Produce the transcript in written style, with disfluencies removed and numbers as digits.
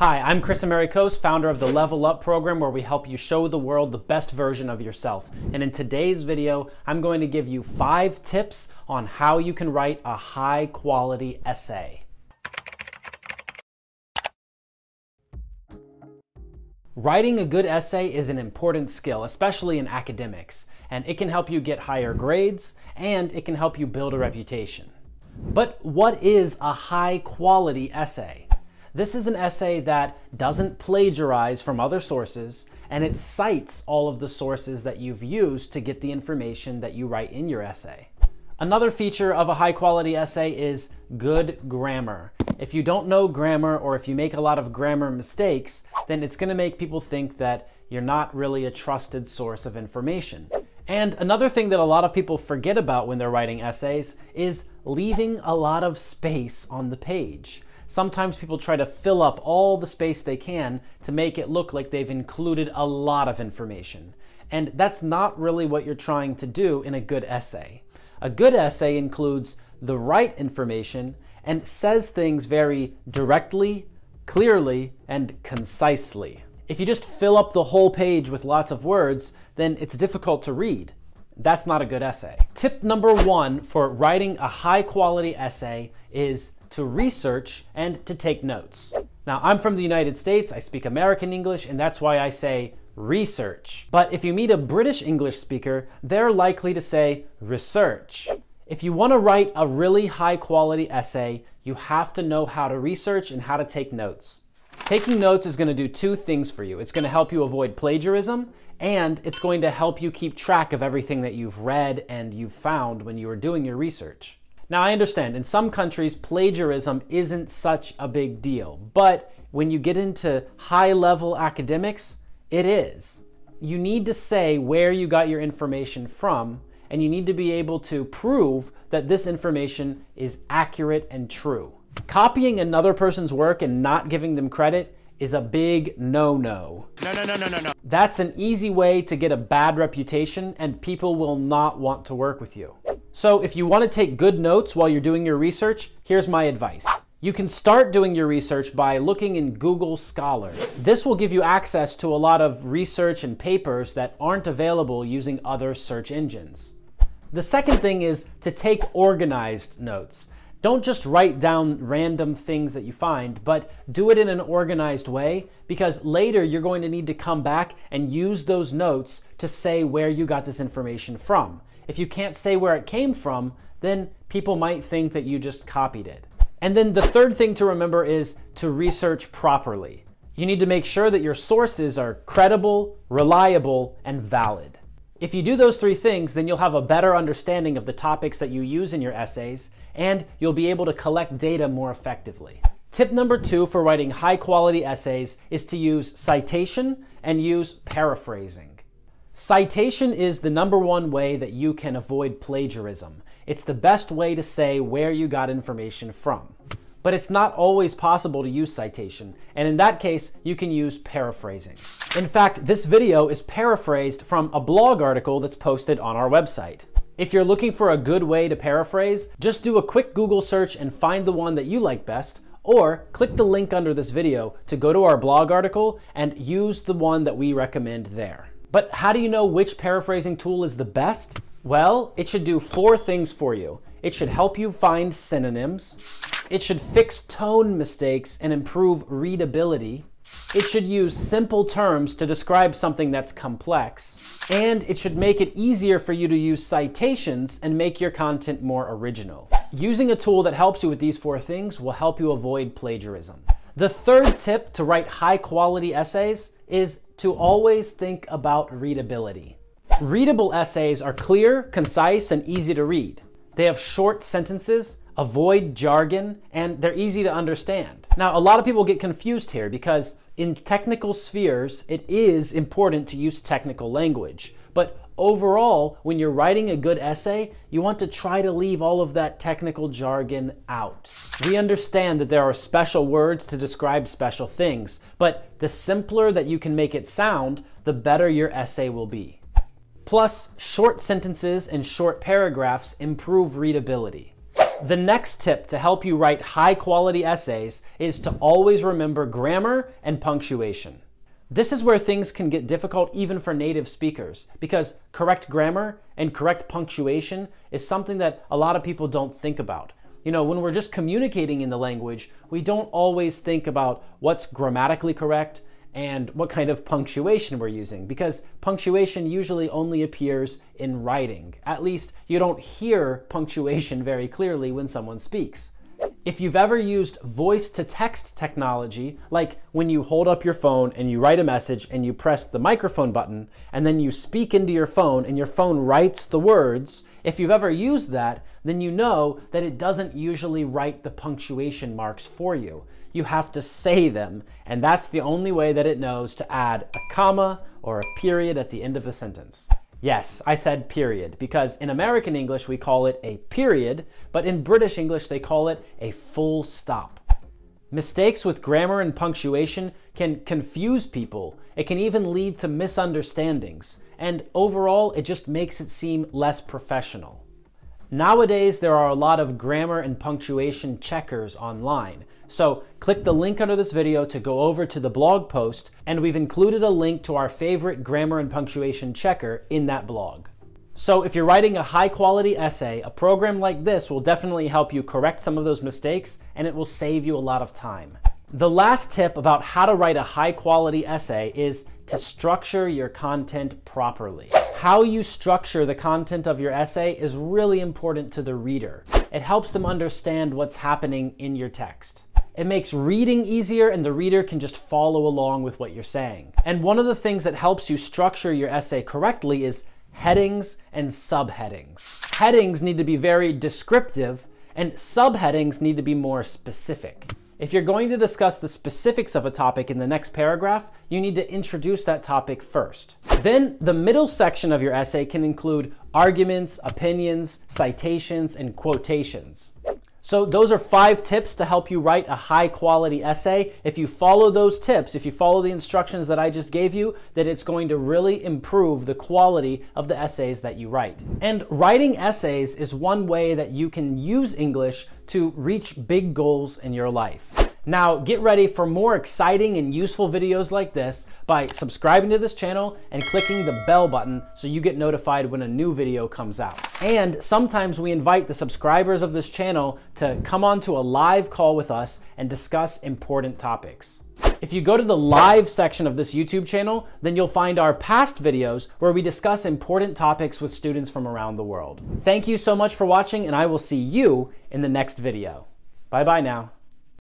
Hi, I'm Chris Americos, founder of the Level Up program, where we help you show the world the best version of yourself. And in today's video, I'm going to give you 5 tips on how you can write a high-quality essay. Writing a good essay is an important skill, especially in academics, and it can help you get higher grades, and it can help you build a reputation. But what is a high-quality essay? This is an essay that doesn't plagiarize from other sources, and it cites all of the sources that you've used to get the information that you write in your essay. Another feature of a high-quality essay is good grammar. If you don't know grammar, or if you make a lot of grammar mistakes, then it's going to make people think that you're not really a trusted source of information. And another thing that a lot of people forget about when they're writing essays is leaving a lot of space on the page. Sometimes people try to fill up all the space they can to make it look like they've included a lot of information. And that's not really what you're trying to do in a good essay. A good essay includes the right information and says things very directly, clearly, and concisely. If you just fill up the whole page with lots of words, then it's difficult to read. That's not a good essay. Tip number 1 for writing a high-quality essay is to research and to take notes. Now, I'm from the United States, I speak American English, and that's why I say research. But if you meet a British English speaker, they're likely to say research. If you want to write a really high-quality essay, you have to know how to research and how to take notes. Taking notes is going to do 2 things for you. It's going to help you avoid plagiarism, and it's going to help you keep track of everything that you've read and you've found when you were doing your research. Now, I understand in some countries, plagiarism isn't such a big deal, but when you get into high-level academics, it is. You need to say where you got your information from, and you need to be able to prove that this information is accurate and true. Copying another person's work and not giving them credit is a big no-no. No. That's an easy way to get a bad reputation, and people will not want to work with you. So if you want to take good notes while you're doing your research, here's my advice. You can start doing your research by looking in Google Scholar. This will give you access to a lot of research and papers that aren't available using other search engines. The second thing is to take organized notes. Don't just write down random things that you find, but do it in an organized way, because later you're going to need to come back and use those notes to say where you got this information from. If you can't say where it came from, then people might think that you just copied it. And then the third thing to remember is to research properly. You need to make sure that your sources are credible, reliable, and valid. If you do those 3 things, then you'll have a better understanding of the topics that you use in your essays, and you'll be able to collect data more effectively. Tip number 2 for writing high-quality essays is to use citation and use paraphrasing. Citation is the number 1 way that you can avoid plagiarism. It's the best way to say where you got information from. But it's not always possible to use citation, and in that case, you can use paraphrasing. In fact, this video is paraphrased from a blog article that's posted on our website. If you're looking for a good way to paraphrase, just do a quick Google search and find the one that you like best, or click the link under this video to go to our blog article and use the one that we recommend there. But how do you know which paraphrasing tool is the best? Well, it should do 4 things for you. It should help you find synonyms. It should fix tone mistakes and improve readability. It should use simple terms to describe something that's complex. And it should make it easier for you to use citations and make your content more original. Using a tool that helps you with these 4 things will help you avoid plagiarism. The third tip to write high-quality essays is to always think about readability. Readable essays are clear, concise, and easy to read. They have short sentences, avoid jargon, and they're easy to understand. Now, a lot of people get confused here because in technical spheres, it is important to use technical language. But overall, when you're writing a good essay, you want to try to leave all of that technical jargon out. We understand that there are special words to describe special things, but the simpler that you can make it sound, the better your essay will be. Plus, short sentences and short paragraphs improve readability. The next tip to help you write high-quality essays is to always remember grammar and punctuation. This is where things can get difficult even for native speakers, because correct grammar and correct punctuation is something that a lot of people don't think about. You know, when we're just communicating in the language, we don't always think about what's grammatically correct and what kind of punctuation we're using, because punctuation usually only appears in writing. At least you don't hear punctuation very clearly when someone speaks. If you've ever used voice-to-text technology, like when you hold up your phone and you write a message and you press the microphone button and then you speak into your phone and your phone writes the words, if you've ever used that, then you know that it doesn't usually write the punctuation marks for you. You have to say them, and that's the only way that it knows to add a comma or a period at the end of the sentence. Yes, I said period, because in American English we call it a period, but in British English they call it a full stop. Mistakes with grammar and punctuation can confuse people. It can even lead to misunderstandings, and overall it just makes it seem less professional. Nowadays there are a lot of grammar and punctuation checkers online. So click the link under this video to go over to the blog post, and we've included a link to our favorite grammar and punctuation checker in that blog. So if you're writing a high quality essay, a program like this will definitely help you correct some of those mistakes, and it will save you a lot of time. The last tip about how to write a high quality essay is to structure your content properly. How you structure the content of your essay is really important to the reader. It helps them understand what's happening in your text. It makes reading easier, and the reader can just follow along with what you're saying. And one of the things that helps you structure your essay correctly is headings and subheadings. Headings need to be very descriptive, and subheadings need to be more specific. If you're going to discuss the specifics of a topic in the next paragraph, you need to introduce that topic first. Then the middle section of your essay can include arguments, opinions, citations, and quotations. So those are 5 tips to help you write a high quality essay. If you follow those tips, if you follow the instructions that I just gave you, then it's going to really improve the quality of the essays that you write. And writing essays is one way that you can use English to reach big goals in your life. Now get ready for more exciting and useful videos like this by subscribing to this channel and clicking the bell button so you get notified when a new video comes out. And sometimes we invite the subscribers of this channel to come onto a live call with us and discuss important topics. If you go to the live section of this YouTube channel, then you'll find our past videos where we discuss important topics with students from around the world. Thank you so much for watching, and I will see you in the next video. Bye bye now.